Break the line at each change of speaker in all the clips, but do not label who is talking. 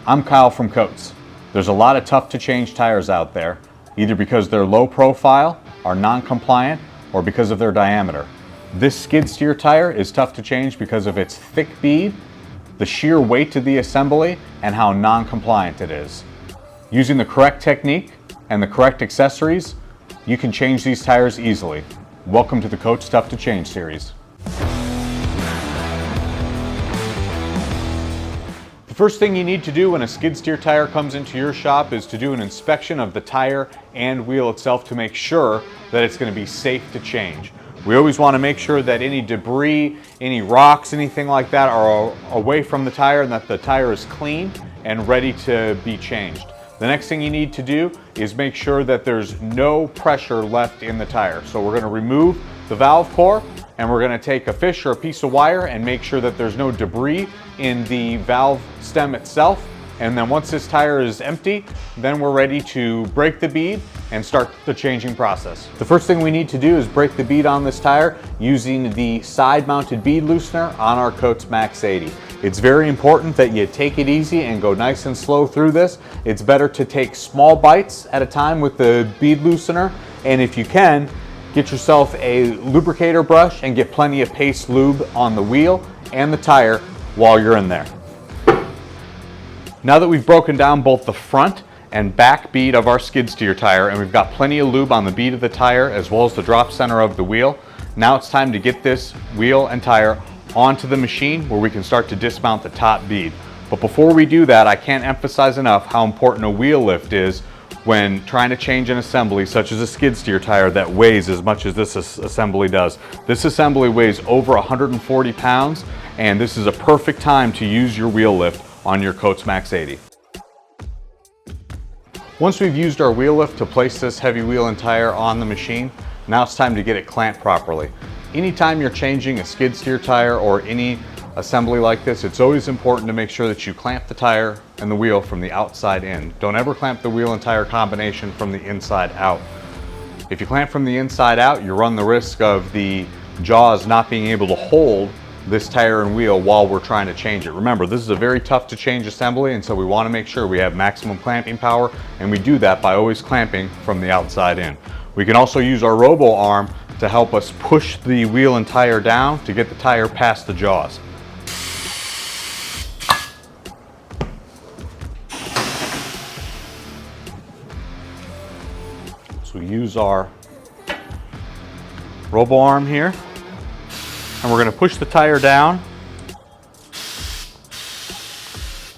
I'm Kyle from Coats. There's a lot of tough to change tires out there, either because they're low profile, are non-compliant, or because of their diameter. This skid steer tire is tough to change because of its thick bead, the sheer weight of the assembly, and how non-compliant it is. Using the correct technique and the correct accessories, you can change these tires easily. Welcome to the Coats Tough to Change series. The first thing you need to do when a skid steer tire comes into your shop is to do an inspection of the tire and wheel itself to make sure that it's going to be safe to change. We always want to make sure that any debris, any rocks, anything like that are away from the tire and that the tire is clean and ready to be changed. The next thing you need to do is make sure that there's no pressure left in the tire. So we're going to remove the valve core and we're going to take a fish or a piece of wire and make sure that there's no debris in the valve stem itself. And then once this tire is empty, then we're ready to break the bead and start the changing process. The first thing we need to do is break the bead on this tire using the side-mounted bead loosener on our Coats Maxx 80. It's very important that you take it easy and go nice and slow through this. It's better to take small bites at a time with the bead loosener, and if you can, get yourself a lubricator brush and get plenty of paste lube on the wheel and the tire while you're in there. Now that we've broken down both the front and back bead of our skid steer tire and we've got plenty of lube on the bead of the tire as well as the drop center of the wheel, now it's time to get this wheel and tire onto the machine where we can start to dismount the top bead. But before we do that, I can't emphasize enough how important a wheel lift is when trying to change an assembly such as a skid steer tire that weighs as much as this assembly does. This assembly weighs over 140 pounds and this is a perfect time to use your wheel lift on your Coats Maxx 80. Once we've used our wheel lift to place this heavy wheel and tire on the machine, now it's time to get it clamped properly. Anytime you're changing a skid steer tire or any assembly like this, it's always important to make sure that you clamp the tire and the wheel from the outside in. Don't ever clamp the wheel and tire combination from the inside out. If you clamp from the inside out, you run the risk of the jaws not being able to hold this tire and wheel while we're trying to change it. Remember, this is a very tough to change assembly, and so we want to make sure we have maximum clamping power, and we do that by always clamping from the outside in. We can also use our Robo Arm to help us push the wheel and tire down to get the tire past the jaws. So we use our Robo Arm here, and we're going to push the tire down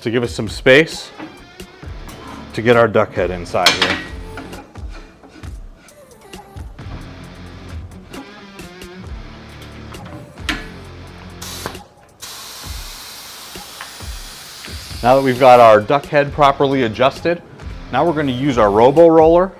to give us some space to get our Duckhead inside here. Now that we've got our Duckhead properly adjusted, now we're going to use our Robo Roller.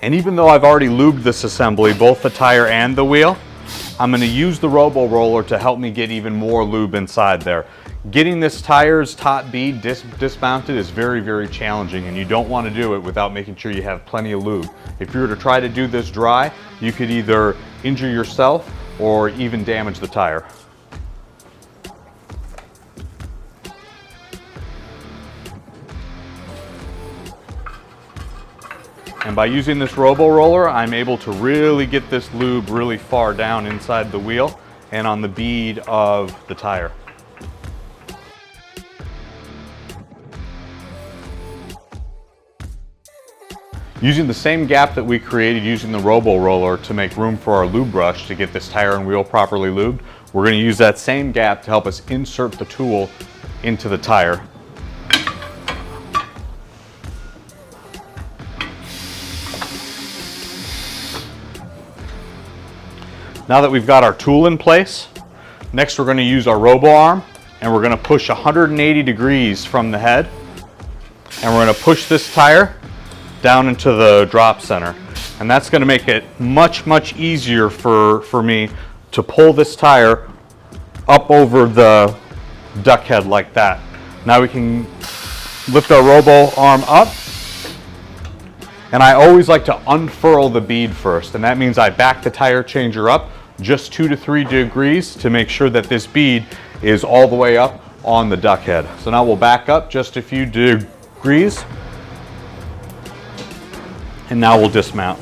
And even though I've already lubed this assembly, both the tire and the wheel, I'm going to use the Robo Roller to help me get even more lube inside there. Getting this tire's top bead dismounted is very, very challenging, and you don't want to do it without making sure you have plenty of lube. If you were to try to do this dry, you could either injure yourself or even damage the tire. And by using this Robo Roller, I'm able to really get this lube really far down inside the wheel and on the bead of the tire. Using the same gap that we created using the Robo Roller to make room for our lube brush to get this tire and wheel properly lubed, we're going to use that same gap to help us insert the tool into the tire. Now that we've got our tool in place, next we're going to use our Robo Arm and we're going to push 180 degrees from the head, and we're going to push this tire down into the drop center. And that's going to make it much easier for me to pull this tire up over the Duckhead like that. Now we can lift our Robo Arm up, and I always like to unfurl the bead first, and that means I back the tire changer up just 2 to 3 degrees to make sure that this bead is all the way up on the duck head. So now we'll back up just a few degrees, and now we'll dismount.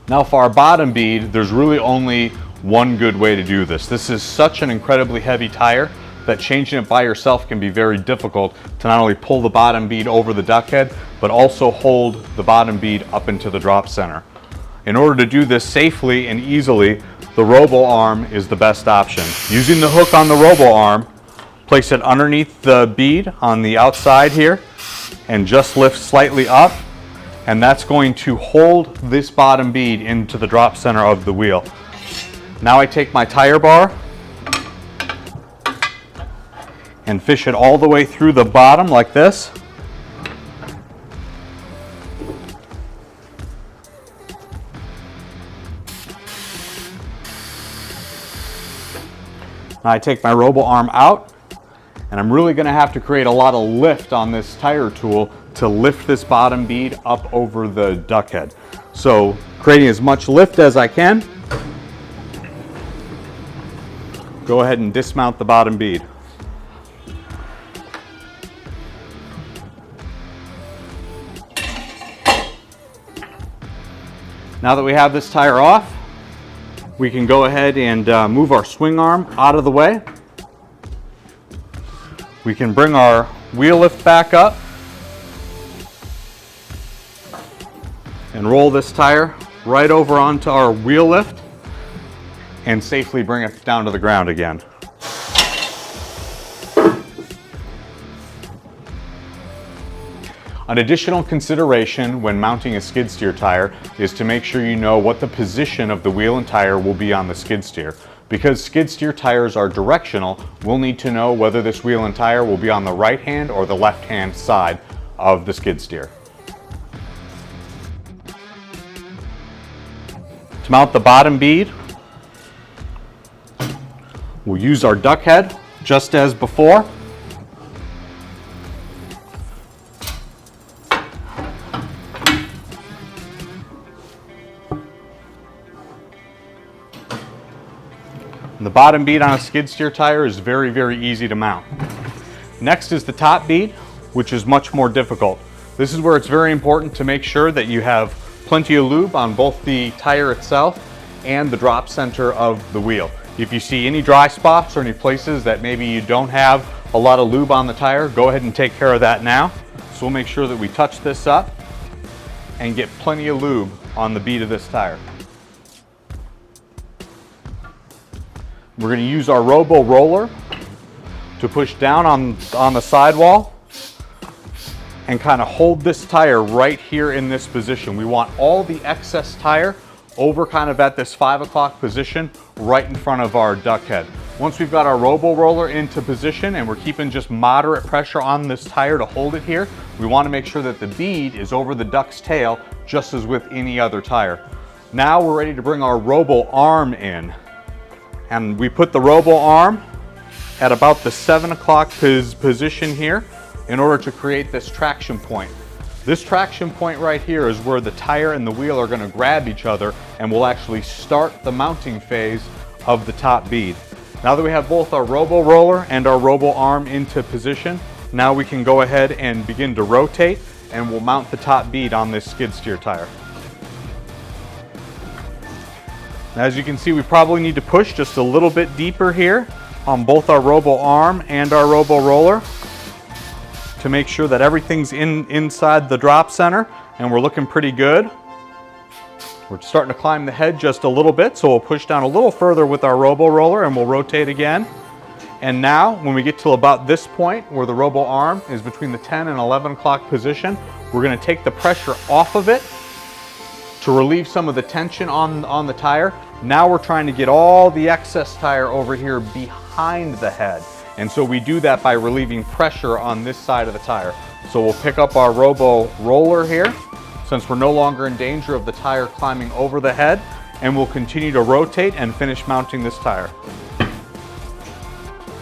Now for our bottom bead, there's really only one good way to do this. This is such an incredibly heavy tire that changing it by yourself can be very difficult to not only pull the bottom bead over the duck head, but also hold the bottom bead up into the drop center. In order to do this safely and easily, the Robo Arm is the best option. Using the hook on the Robo Arm, place it underneath the bead on the outside here and just lift slightly up, and that's going to hold this bottom bead into the drop center of the wheel. Now I take my tire bar and fish it all the way through the bottom like this. Now I take my Robo Arm out, and I'm really going to have to create a lot of lift on this tire tool to lift this bottom bead up over the duck head. So creating as much lift as I can, go ahead and dismount the bottom bead. Now that we have this tire off, we can go ahead and move our swing arm out of the way. We can bring our wheel lift back up and roll this tire right over onto our wheel lift and safely bring it down to the ground again. An additional consideration when mounting a skid steer tire is to make sure you know what the position of the wheel and tire will be on the skid steer. Because skid steer tires are directional, we'll need to know whether this wheel and tire will be on the right hand or the left hand side of the skid steer. To mount the bottom bead, we'll use our duck head just as before. The bottom bead on a skid steer tire is very, very easy to mount. Next is the top bead, which is much more difficult. This is where it's very important to make sure that you have plenty of lube on both the tire itself and the drop center of the wheel. If you see any dry spots or any places that maybe you don't have a lot of lube on the tire, go ahead and take care of that now. So we'll make sure that we touch this up and get plenty of lube on the bead of this tire. We're going to use our Robo roller to push down on the sidewall and kind of hold this tire right here in this position. We want all the excess tire over kind of at this 5 o'clock position right in front of our duck head. Once we've got our Robo roller into position and we're keeping just moderate pressure on this tire to hold it here, we want to make sure that the bead is over the duck's tail just as with any other tire. Now we're ready to bring our Robo Arm in. And we put the Robo Arm at about the 7 o'clock position here in order to create this traction point. This traction point right here is where the tire and the wheel are going to grab each other and will actually start the mounting phase of the top bead. Now that we have both our Robo roller and our Robo Arm into position, now we can go ahead and begin to rotate, and we'll mount the top bead on this skid steer tire. As you can see, we probably need to push just a little bit deeper here on both our Robo Arm and our Robo roller to make sure that everything's inside the drop center and we're looking pretty good. We're starting to climb the head just a little bit, so we'll push down a little further with our Robo roller and we'll rotate again. And now when we get to about this point where the Robo Arm is between the 10 and 11 o'clock position, we're going to take the pressure off of it to relieve some of the tension on the tire. Now we're trying to get all the excess tire over here behind the head. And so we do that by relieving pressure on this side of the tire. So we'll pick up our Robo roller here, since we're no longer in danger of the tire climbing over the head, and we'll continue to rotate and finish mounting this tire.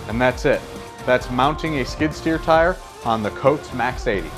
And that's it. That's mounting a skid steer tire on the Coats Maxx 80.